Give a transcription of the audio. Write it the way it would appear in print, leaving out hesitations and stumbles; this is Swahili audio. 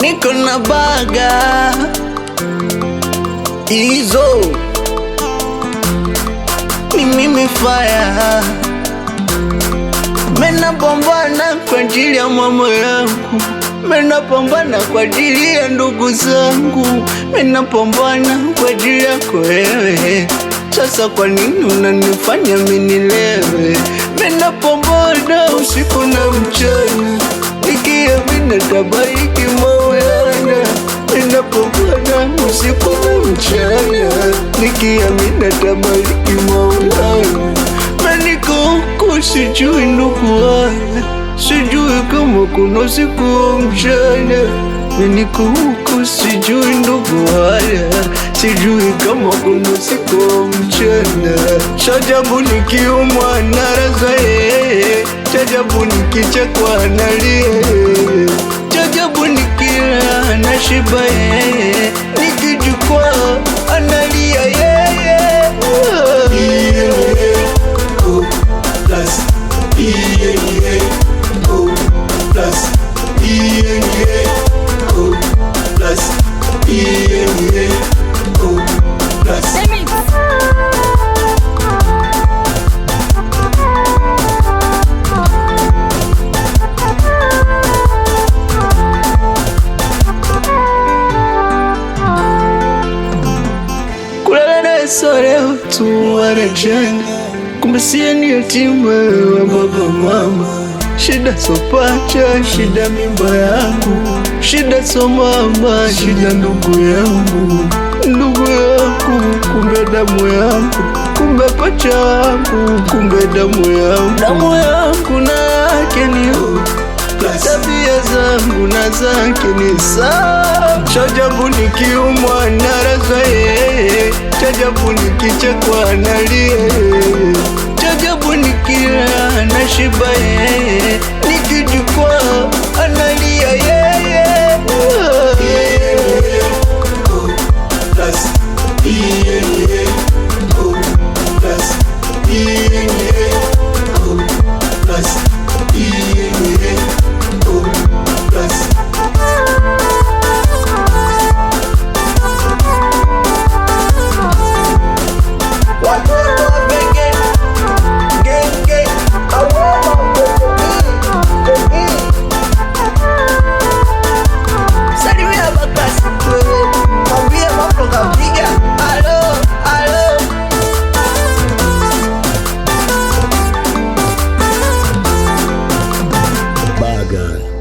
niko na baga hizo, ni mimi fire. Mena pambana kwa ajili ya mama yangu, mena pambana kwa ajili ya ndugu zangu, mena pambana kwa ajili yako wewe. Sasa kwa nini unanifanya mimi nilewe? Mena pambana usiku na mchana, nikiamini tabariki Maulana. Mena pambana usiku na mchana, nikiamini tabariki Maulana. Niko huku sijui ndugu wala, sijui kama kuna siku mchana. Niko huku sijui ndugu wala, sijui kama kuna siku mchana. Chajabu nikiumwa naraza yeye, chajabu nikichekwa nalia, chajabu nikila nashiba yeye, nikijukwaa analia yeye. Kulala na sore tu warajana, kumbe siye ni yatima wa baba mama. Shida sopacha, shida mimba yangu, shida so mama, shida ndugu yangu, ndugu yangu, kumbe damu yangu, kumbe pacha wangu, kumbe damu yangu, damu yangu na yake ni tabia zangu na zake ni sawa. Chajabu nikiumwa naraza yeye, chajabu nikichekwa nalia, chajabu nikila nashiba yeye, nikijukwaa analia yeye. Gun.